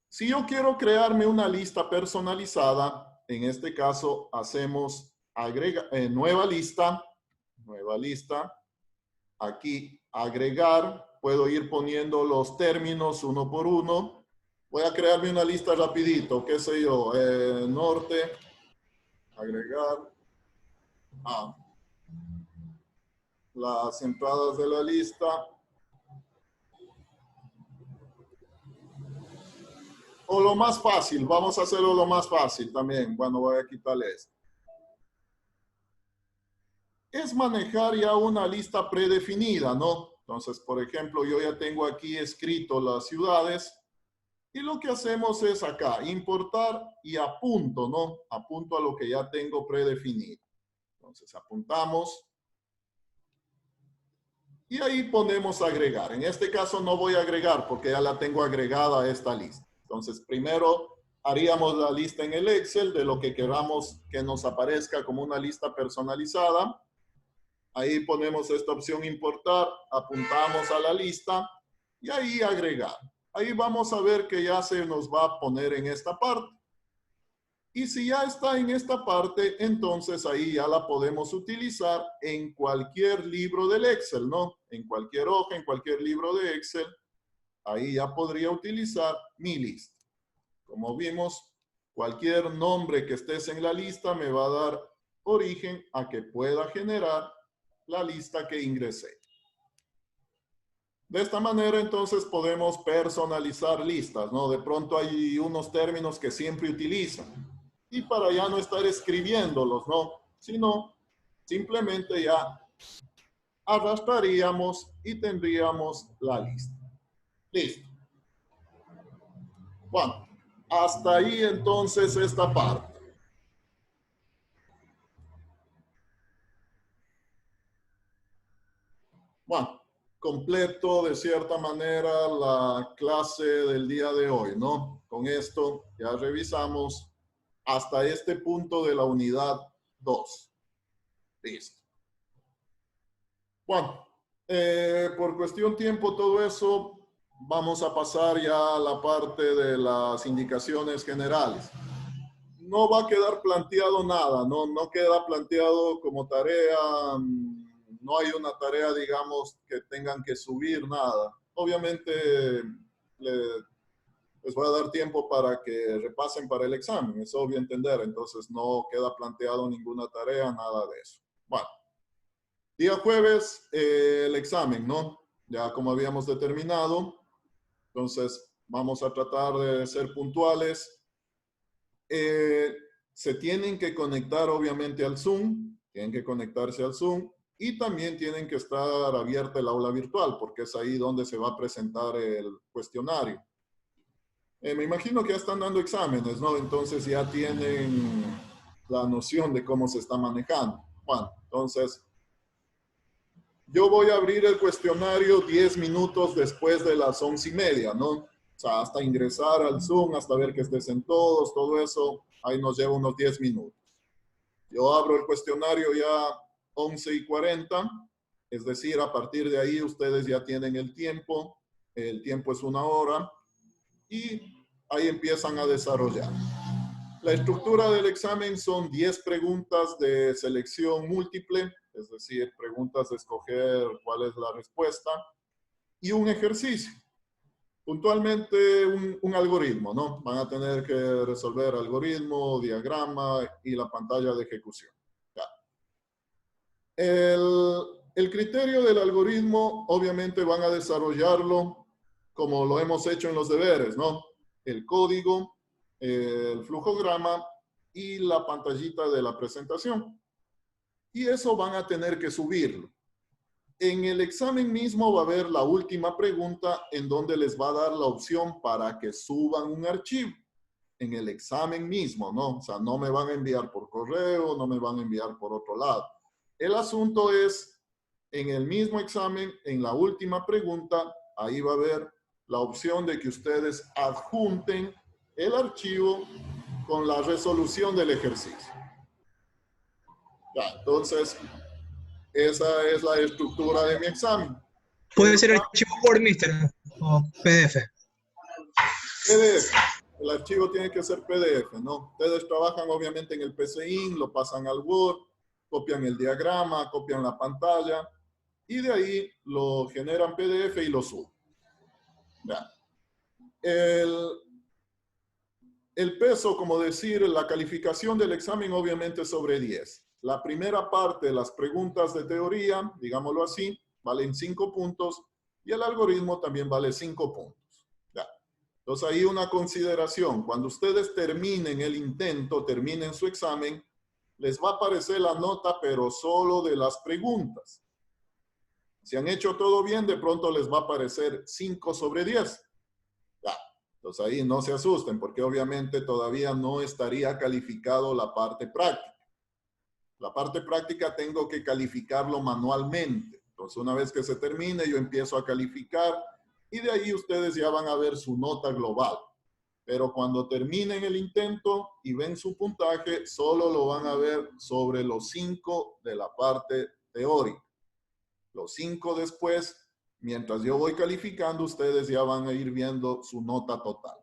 si yo quiero crearme una lista personalizada, en este caso hacemos nueva lista, aquí agregar, puedo ir poniendo los términos uno por uno. Voy a crearme una lista rapidito, qué sé yo, norte, agregar, las entradas de la lista. O lo más fácil, vamos a hacerlo lo más fácil también. Bueno, voy a quitarle esto. Es manejar ya una lista predefinida, ¿no? Entonces, por ejemplo, yo ya tengo aquí escrito las ciudades y lo que hacemos es acá, importar y apunto, ¿no? Apunto a lo que ya tengo predefinido. Entonces, apuntamos y ahí ponemos agregar. En este caso no voy a agregar porque ya la tengo agregada a esta lista. Entonces, primero haríamos la lista en el Excel de lo que queramos que nos aparezca como una lista personalizada. Ahí ponemos esta opción importar, apuntamos a la lista y ahí agregar. Ahí vamos a ver que ya se nos va a poner en esta parte. Y si ya está en esta parte, entonces ahí ya la podemos utilizar en cualquier libro del Excel, ¿no? En cualquier hoja, en cualquier libro de Excel, ahí ya podría utilizar mi lista. Como vimos, cualquier nombre que estés en la lista me va a dar origen a que pueda generar la lista que ingresé. De esta manera, entonces, podemos personalizar listas, ¿no? De pronto hay unos términos que siempre utilizan. Y para ya no estar escribiéndolos, ¿no? Sino simplemente ya arrastraríamos y tendríamos la lista. Listo. Bueno, hasta ahí entonces esta parte. Bueno, completo de cierta manera la clase del día de hoy, ¿no? Con esto ya revisamos hasta este punto de la unidad 2. Listo. Bueno, por cuestión tiempo, todo eso, vamos a pasar ya a la parte de las indicaciones generales. No va a quedar planteado nada, no queda planteado como tarea, no hay una tarea, digamos, que tengan que subir nada. Obviamente, les voy a dar tiempo para que repasen para el examen, es obvio entender, entonces no queda planteado ninguna tarea, nada de eso. Bueno, día jueves, el examen, ¿no? Ya como habíamos determinado, entonces vamos a tratar de ser puntuales. Se tienen que conectar obviamente al Zoom, tienen que conectarse al Zoom y también tienen que estar abierta el aula virtual porque es ahí donde se va a presentar el cuestionario. Me imagino que ya están dando exámenes, ¿no? Entonces ya tienen la noción de cómo se está manejando. Bueno, entonces yo voy a abrir el cuestionario 10 minutos después de las 11:30, ¿no? O sea, hasta ingresar al Zoom, hasta ver que estén todos, todo eso, ahí nos lleva unos 10 minutos. Yo abro el cuestionario ya 11:40 Es decir, a partir de ahí ustedes ya tienen el tiempo es 1 hora, y ahí empiezan a desarrollar. La estructura del examen son 10 preguntas de selección múltiple, es decir, preguntas de escoger cuál es la respuesta, y un ejercicio. Puntualmente un algoritmo, ¿no? Van a tener que resolver algoritmo, diagrama y la pantalla de ejecución. Ya. El criterio del algoritmo, obviamente van a desarrollarlo como lo hemos hecho en los deberes, ¿no? El código, el flujograma y la pantallita de la presentación. Y eso van a tener que subirlo. En el examen mismo va a haber la última pregunta en donde les va a dar la opción para que suban un archivo. En el examen mismo, ¿no? O sea, no me van a enviar por correo, no me van a enviar por otro lado. El asunto es, en el mismo examen, en la última pregunta, ahí va a haber la opción de que ustedes adjunten el archivo con la resolución del ejercicio. Ya, entonces, esa es la estructura de mi examen. Puede ser archivo Word, mister, o PDF. PDF. El archivo tiene que ser PDF, ¿no? Ustedes trabajan obviamente en el PCIN, lo pasan al Word, copian el diagrama, copian la pantalla y de ahí lo generan PDF y lo suben. Ya. El peso, como decir, la calificación del examen obviamente sobre 10. La primera parte, las preguntas de teoría, digámoslo así, valen 5 puntos y el algoritmo también vale 5 puntos. Ya. Entonces ahí una consideración, cuando ustedes terminen el intento, terminen su examen, les va a aparecer la nota, pero solo de las preguntas. Si han hecho todo bien, de pronto les va a aparecer 5 sobre 10. Ya. Entonces ahí no se asusten, porque obviamente todavía no estaría calificado la parte práctica. La parte práctica tengo que calificarlo manualmente. Entonces una vez que se termine, yo empiezo a calificar y de ahí ustedes ya van a ver su nota global. Pero cuando terminen el intento y ven su puntaje, solo lo van a ver sobre los 5 de la parte teórica. Los 5 después, mientras yo voy calificando, ustedes ya van a ir viendo su nota total.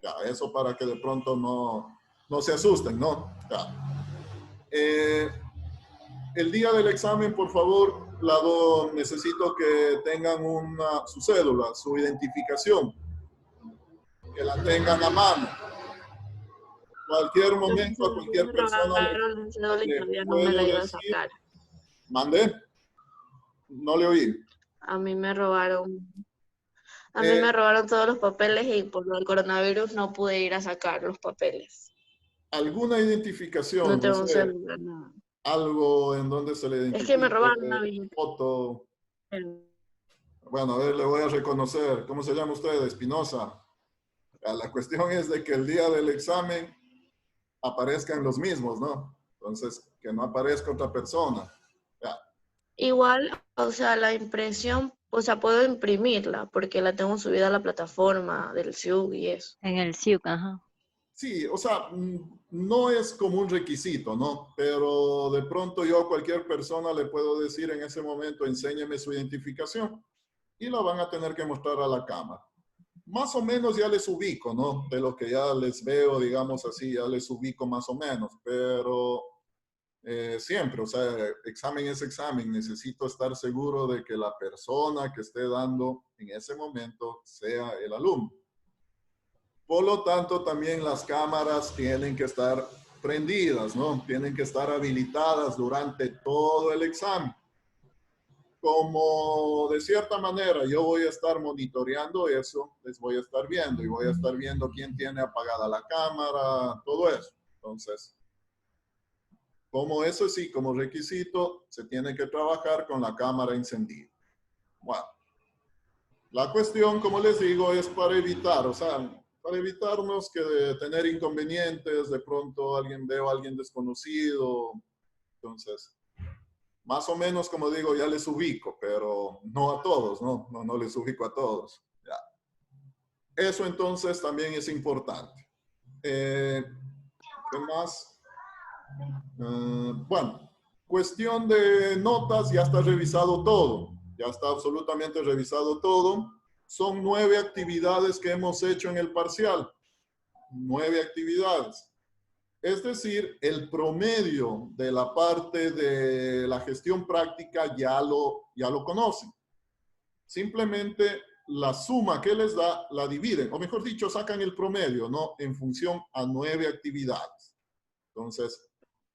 Ya, eso para que de pronto no se asusten, ¿no? Ya. El día del examen, por favor, necesito que tengan su cédula, su identificación, que la tengan a mano. Cualquier momento, a cualquier persona le no me la puedo iba a decir. sacar. ¿Mandé? No le oí. A mí me robaron. A mí me robaron todos los papeles y por lo del coronavirus no pude ir a sacar los papeles. ¿Alguna identificación? No tengo No sé, celular, nada. algo en donde se le identifique. Es que me robaron una billetera. Foto. Bueno, a ver, le voy a reconocer. ¿Cómo se llama usted? Espinosa. La cuestión es de que el día del examen aparezcan los mismos, ¿no? Entonces, que no aparezca otra persona. Ya. Igual, o sea, la impresión, o sea, puedo imprimirla porque la tengo subida a la plataforma del SIUC y eso. En el SIUC, ajá. Sí, o sea, no es como un requisito, ¿no? Pero de pronto yo a cualquier persona le puedo decir en ese momento, enséñeme su identificación y la van a tener que mostrar a la cámara. Más o menos ya les ubico, ¿no? De lo que ya les veo, digamos así, ya les ubico más o menos, pero siempre, o sea, examen es examen, necesito estar seguro de que la persona que esté dando en ese momento sea el alumno. Por lo tanto, también las cámaras tienen que estar prendidas, ¿no? Tienen que estar habilitadas durante todo el examen. Como de cierta manera yo voy a estar monitoreando eso, les voy a estar viendo y voy a estar viendo quién tiene apagada la cámara, todo eso. Entonces, como eso sí, como requisito, se tiene que trabajar con la cámara encendida. Bueno, la cuestión, como les digo, es para evitar, o sea, para evitarnos que de tener inconvenientes, de pronto alguien ve a alguien desconocido. Entonces, más o menos, como digo, ya les ubico, pero no a todos, ¿no? No les ubico a todos. Ya. Eso entonces también es importante. ¿Qué más? Bueno, cuestión de notas, ya está revisado todo. Ya está absolutamente revisado todo. Son 9 actividades que hemos hecho en el parcial. 9 actividades. Es decir, el promedio de la parte de la gestión práctica ya lo conocen. Simplemente la suma que les da la dividen, o mejor dicho, sacan el promedio, ¿no? En función a 9 actividades. Entonces,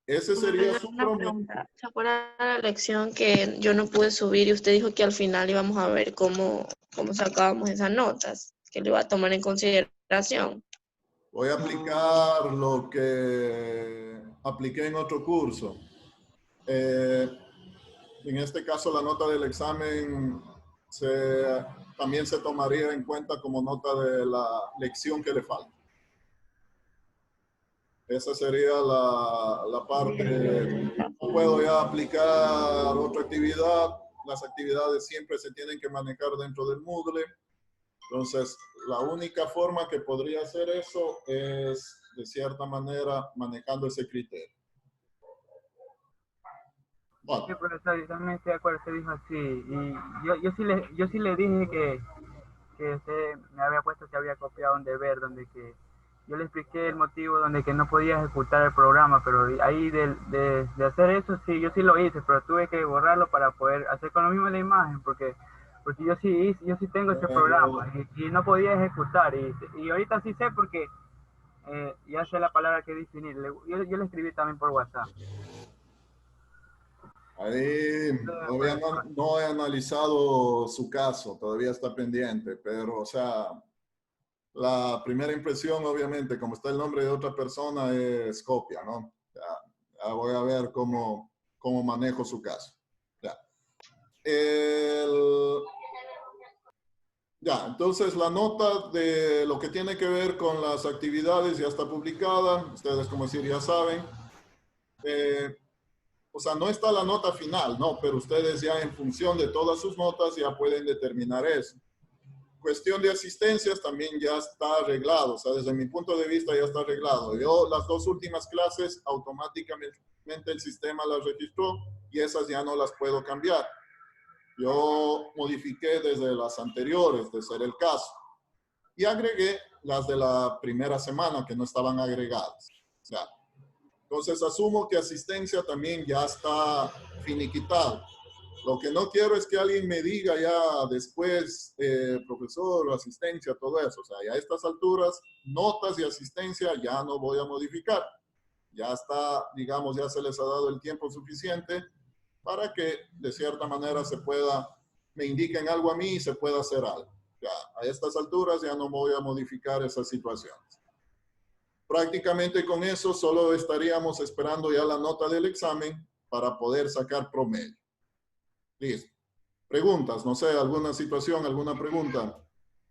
ese sería su Una promedio. pregunta. ¿Se acuerda de la lección que yo no pude subir y usted dijo que al final íbamos a ver cómo sacábamos esas notas, que lo iba a tomar en consideración? Voy a aplicar lo que apliqué en otro curso. En este caso, la nota del examen también se tomaría en cuenta como nota de la lección que le falta. Esa sería la parte. No puedo ya aplicar otra actividad. Las actividades siempre se tienen que manejar dentro del Moodle. Entonces, la única forma que podría hacer eso es, de cierta manera, manejando ese criterio. Bueno. Sí, profesor, yo también estoy de acuerdo, usted dijo así. Y yo sí le dije que usted me había puesto que había copiado un deber donde que yo le expliqué el motivo donde que no podía ejecutar el programa, pero ahí de hacer eso sí, yo sí lo hice, pero tuve que borrarlo para poder hacer con lo mismo la imagen, porque yo sí tengo ese programa y no podía ejecutar y ahorita sí sé porque ya sé la palabra que definir. Yo le escribí también por WhatsApp. Ahí todavía no he analizado su caso, todavía está pendiente, pero o sea, la primera impresión obviamente, como está el nombre de otra persona, es copia, ¿no? Ya voy a ver cómo manejo su caso. Ya, entonces la nota de lo que tiene que ver con las actividades ya está publicada, ustedes como decir ya saben. O sea, no está la nota final, no, pero ustedes ya en función de todas sus notas ya pueden determinar eso. Cuestión de asistencias también ya está arreglado, o sea, desde mi punto de vista ya está arreglado. Yo las 2 últimas clases automáticamente el sistema las registró y esas ya no las puedo cambiar. Yo modifiqué desde las anteriores, de ser el caso, y agregué las de la primera semana que no estaban agregadas. Ya. Entonces, asumo que asistencia también ya está finiquitado. Lo que no quiero es que alguien me diga ya después, profesor, asistencia, todo eso. O sea, ya a estas alturas, notas y asistencia ya no voy a modificar. Ya está, digamos, ya se les ha dado el tiempo suficiente para que de cierta manera me indiquen algo a mí y se pueda hacer algo. Ya a estas alturas ya no voy a modificar esas situaciones. Prácticamente con eso solo estaríamos esperando ya la nota del examen para poder sacar promedio. Listo. Preguntas, no sé, alguna situación, alguna pregunta.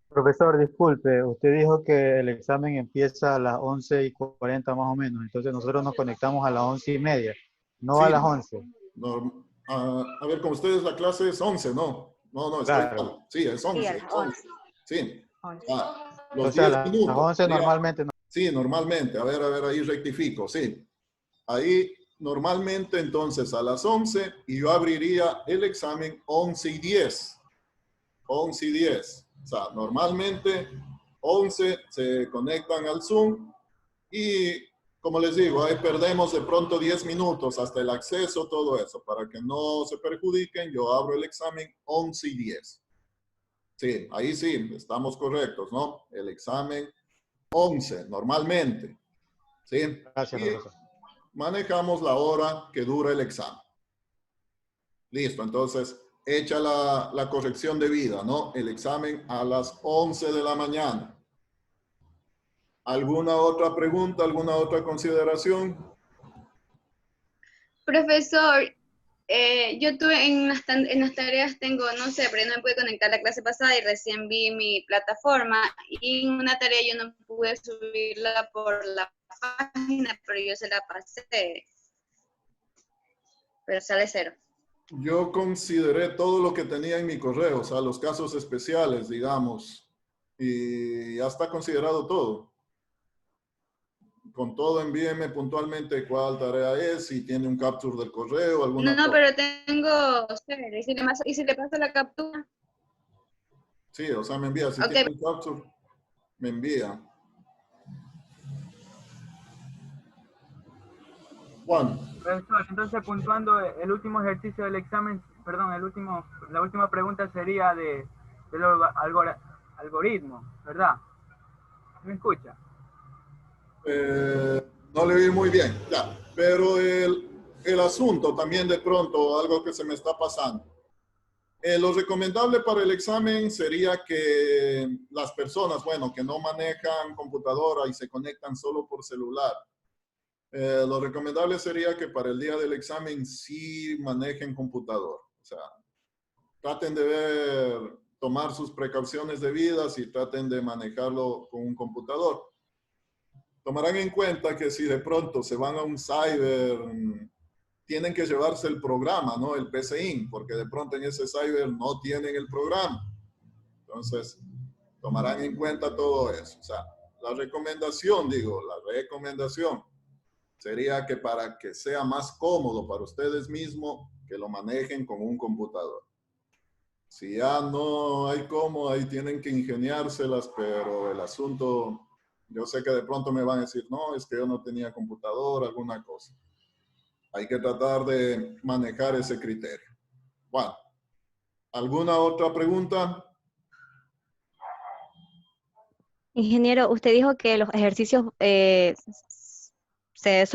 Profesor, disculpe, usted dijo que el examen empieza a las 11:40 más o menos, entonces nosotros nos conectamos a las 11:30, no Sí, a las 11. No, a ver, con ustedes la clase es 11, ¿no? No, Claro. sí, es 11. Sí, a las 11. Sí. 11. Los O sea, 10 las minutos. 11 normalmente no. Sí, normalmente. A ver, ahí rectifico, sí. Ahí normalmente entonces a las 11 y yo abriría el examen 11:10. 11:10. O sea, normalmente 11 se conectan al Zoom y como les digo, ahí perdemos de pronto 10 minutos hasta el acceso, todo eso. Para que no se perjudiquen, yo abro el examen 11:10. Sí, ahí sí, estamos correctos, ¿no? El examen 11, normalmente. ¿Sí? Gracias, Y profesor. manejamos la hora que dura el examen. Listo, entonces, hecha la corrección debida, ¿no? El examen a las 11 de la mañana. ¿Alguna otra pregunta, alguna otra consideración? Profesor, yo tuve en las tareas tengo, no sé, pero no me pude conectar la clase pasada y recién vi mi plataforma y en una tarea yo no pude subirla por la página, pero yo se la pasé. Pero sale 0. Yo consideré todo lo que tenía en mi correo, o sea, los casos especiales, digamos, y ya está considerado todo. con todo envíeme puntualmente cuál tarea es, si tiene un capture del correo, alguna No, cosa. pero tengo cero. ¿Y si le paso la captura? Sí, o sea, me envía. Si Ok. tiene un capture, me envía. Juan. Profesor, entonces puntuando el último ejercicio del examen, perdón, la última pregunta sería del algoritmo, ¿verdad? ¿Me escucha? No le vi muy bien, ya. Pero el asunto también de pronto, algo que se me está pasando. Lo recomendable para el examen sería que las personas, bueno, que no manejan computadora y se conectan solo por celular, lo recomendable sería que para el día del examen sí manejen computador. O sea, traten de tomar sus precauciones debidas y traten de manejarlo con un computador. Tomarán en cuenta que si de pronto se van a un cyber, tienen que llevarse el programa, ¿no? El PCIN, porque de pronto en ese cyber no tienen el programa. Entonces, tomarán en cuenta todo eso. O sea, la recomendación sería que para que sea más cómodo para ustedes mismos, que lo manejen con un computador. Si ya no hay cómo, ahí tienen que ingeniárselas, pero el asunto, yo sé que de pronto me van a decir, no, es que yo no tenía computador, alguna cosa. Hay que tratar de manejar ese criterio. Bueno, ¿alguna otra pregunta? Ingeniero, usted dijo que los ejercicios son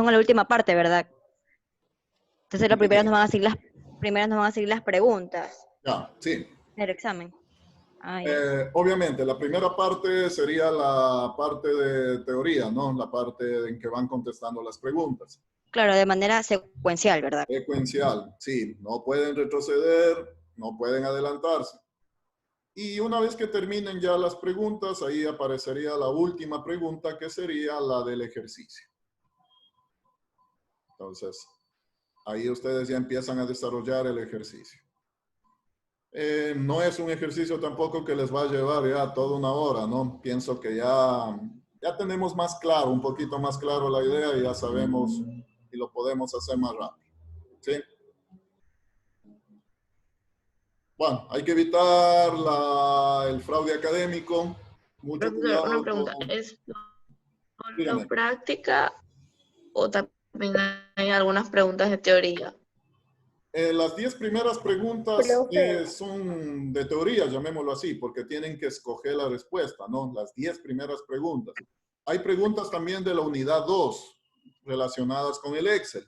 en la última parte, ¿verdad? Entonces, lo primero nos van a seguir las preguntas Ya, sí. del examen. Ah, ya. Obviamente, la primera parte sería la parte de teoría, ¿no? La parte en que van contestando las preguntas. Claro, de manera secuencial, ¿verdad? Secuencial, sí. No pueden retroceder, no pueden adelantarse. Y una vez que terminen ya las preguntas, ahí aparecería la última pregunta, que sería la del ejercicio. Entonces, ahí ustedes ya empiezan a desarrollar el ejercicio. No es un ejercicio tampoco que les va a llevar ya toda una hora, ¿no? Pienso que ya tenemos más claro, un poquito más claro la idea y ya sabemos y lo podemos hacer más rápido. ¿Sí? Bueno, hay que evitar el fraude académico. Mucho Profesor, una cuidado pregunta. con... ¿Es Dígame. solo práctica o también hay algunas preguntas de teoría? Las 10 primeras preguntas Profe. son de teoría, llamémoslo así, porque tienen que escoger la respuesta, ¿no? Las 10 primeras preguntas. Hay preguntas también de la unidad 2 relacionadas con el Excel.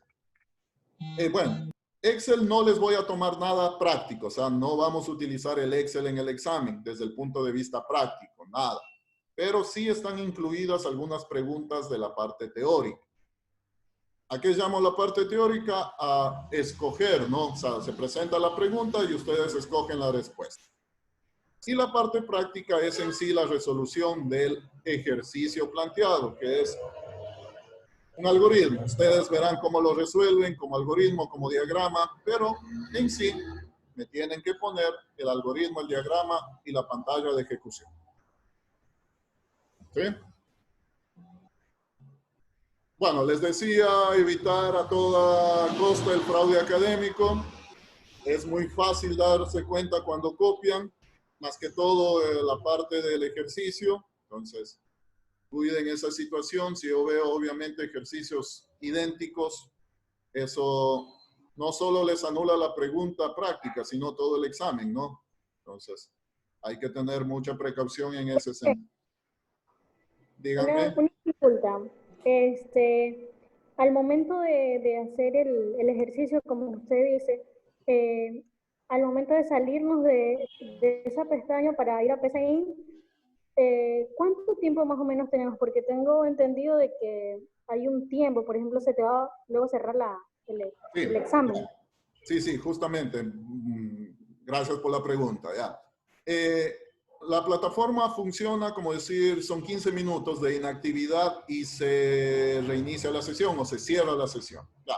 Bueno, Excel no les voy a tomar nada práctico, o sea, no vamos a utilizar el Excel en el examen desde el punto de vista práctico, nada. Pero sí están incluidas algunas preguntas de la parte teórica. ¿A qué llamo la parte teórica? A escoger, ¿no? O sea, se presenta la pregunta y ustedes escogen la respuesta. Y la parte práctica es en sí la resolución del ejercicio planteado, que es un algoritmo. Ustedes verán cómo lo resuelven, como algoritmo, como diagrama, pero en sí me tienen que poner el algoritmo, el diagrama y la pantalla de ejecución. ¿Sí? Bueno, les decía evitar a toda costa el fraude académico. Es muy fácil darse cuenta cuando copian, más que todo la parte del ejercicio. Entonces, cuiden esa situación. Si yo veo obviamente ejercicios idénticos, eso no solo les anula la pregunta práctica, sino todo el examen, ¿no? Entonces, hay que tener mucha precaución en ese sentido. Díganme. Una consulta. Al momento de hacer el ejercicio, como usted dice, al momento de salirnos de esa pestaña para ir a PCIN, ¿cuánto tiempo más o menos tenemos? Porque tengo entendido de que hay un tiempo, por ejemplo, se te va luego a cerrar el examen. Sí, justamente. Gracias por la pregunta. Ya. La plataforma funciona, como decir, son 15 minutos de inactividad y se reinicia la sesión o se cierra la sesión. Ya.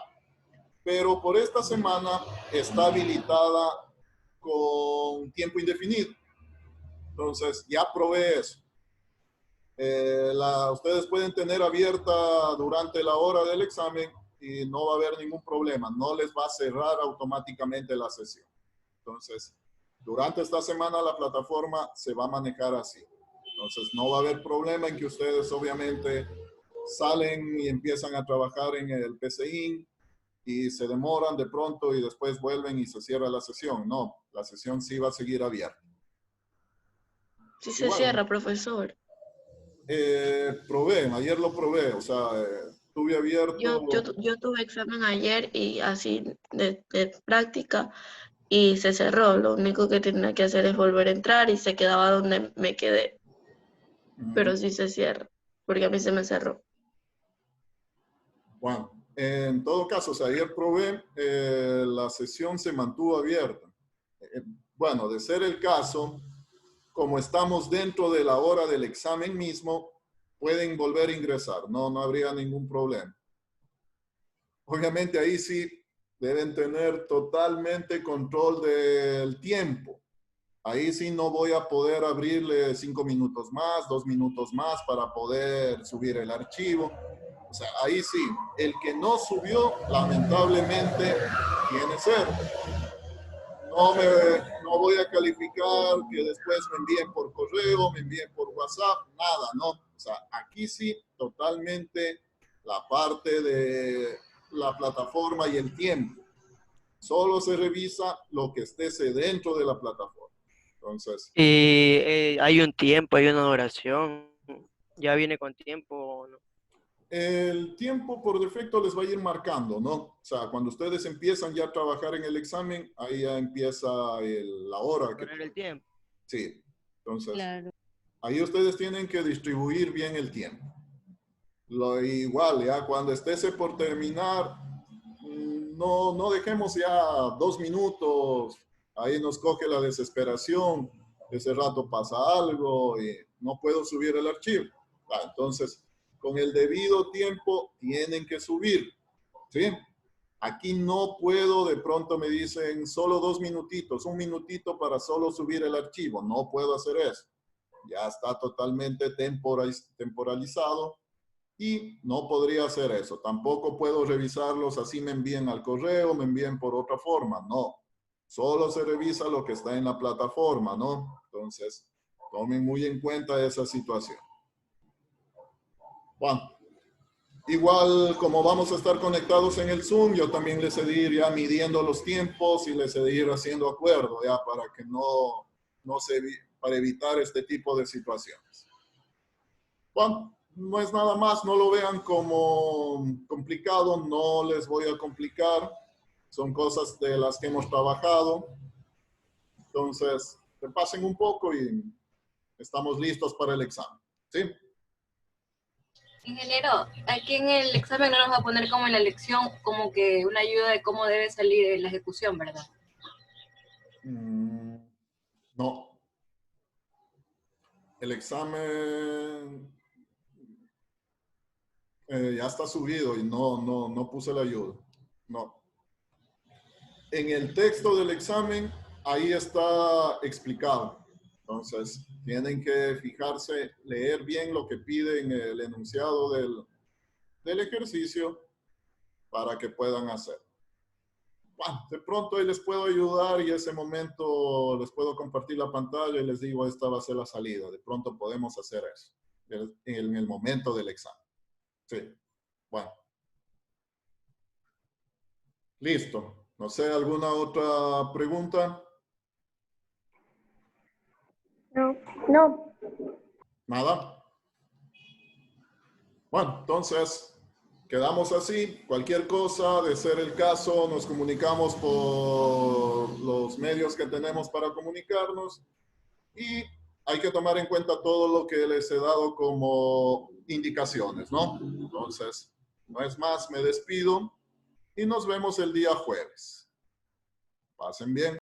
Pero por esta semana está habilitada con tiempo indefinido. Entonces, ya probé eso. Ustedes pueden tener abierta durante la hora del examen y no va a haber ningún problema. No les va a cerrar automáticamente la sesión. Entonces, durante esta semana la plataforma se va a manejar así. Entonces, no va a haber problema en que ustedes obviamente salen y empiezan a trabajar en el PCIN y se demoran de pronto y después vuelven y se cierra la sesión. No, la sesión sí va a seguir abierta. Si se cierra, profesor. Probé, ayer lo probé, o sea, tuve abierto. Yo tuve examen ayer y así de práctica y se cerró. Lo único que tenía que hacer es volver a entrar y se quedaba donde me quedé. Pero sí se cierra, porque a mí se me cerró. Bueno, en todo caso, o sea, ayer probé, la sesión se mantuvo abierta. Bueno, de ser el caso, como estamos dentro de la hora del examen mismo, pueden volver a ingresar, no habría ningún problema. Obviamente ahí sí deben tener totalmente control del tiempo. Ahí sí no voy a poder abrirle 5 minutos más, 2 minutos más para poder subir el archivo. O sea, ahí sí, el que no subió, lamentablemente, tiene 0. No voy a calificar que después me envíen por correo, me envíen por WhatsApp, nada, no. O sea, aquí sí, totalmente la parte de la plataforma y el tiempo. Solo se revisa lo que esté dentro de la plataforma. Entonces. Hay un tiempo, hay una duración. ¿Ya viene con tiempo o no? El tiempo por defecto les va a ir marcando, ¿no? O sea, cuando ustedes empiezan ya a trabajar en el examen, ahí ya empieza la hora. Poner el tiempo. Sí. Entonces, Claro. ahí ustedes tienen que distribuir bien el tiempo. Igual, ya cuando esté por terminar, no dejemos ya 2 minutos, ahí nos coge la desesperación, ese rato pasa algo y no puedo subir el archivo. Entonces, con el debido tiempo tienen que subir, ¿sí? Aquí no puedo, de pronto me dicen solo 2 minutitos, 1 minutito para solo subir el archivo. No puedo hacer eso. Ya está totalmente temporalizado y no podría hacer eso. Tampoco puedo revisarlos así me envíen al correo, me envíen por otra forma. No, solo se revisa lo que está en la plataforma, ¿no? Entonces, tomen muy en cuenta esa situación. Bueno, igual como vamos a estar conectados en el Zoom, yo también les he de ir ya midiendo los tiempos y les he de ir haciendo acuerdo ya para que para evitar este tipo de situaciones. Bueno, no es nada más, no lo vean como complicado, no les voy a complicar, son cosas de las que hemos trabajado. Entonces, repasen un poco y estamos listos para el examen, ¿sí? Ingeniero, aquí en el examen no nos va a poner como en la lección, como que una ayuda de cómo debe salir la ejecución, ¿verdad? No. El examen ya está subido y no puse la ayuda. No. En el texto del examen, ahí está explicado. Entonces, tienen que fijarse, leer bien lo que pide en el enunciado del ejercicio para que puedan hacer. Bueno, de pronto ahí les puedo ayudar y ese momento les puedo compartir la pantalla y les digo, esta va a ser la salida. De pronto podemos hacer eso en el momento del examen. Sí. Bueno. Listo. No sé, ¿alguna otra pregunta? No. ¿Nada? Bueno, entonces quedamos así. Cualquier cosa, de ser el caso, nos comunicamos por los medios que tenemos para comunicarnos y hay que tomar en cuenta todo lo que les he dado como indicaciones, ¿no? Entonces, no es más, me despido y nos vemos el día jueves. Pasen bien.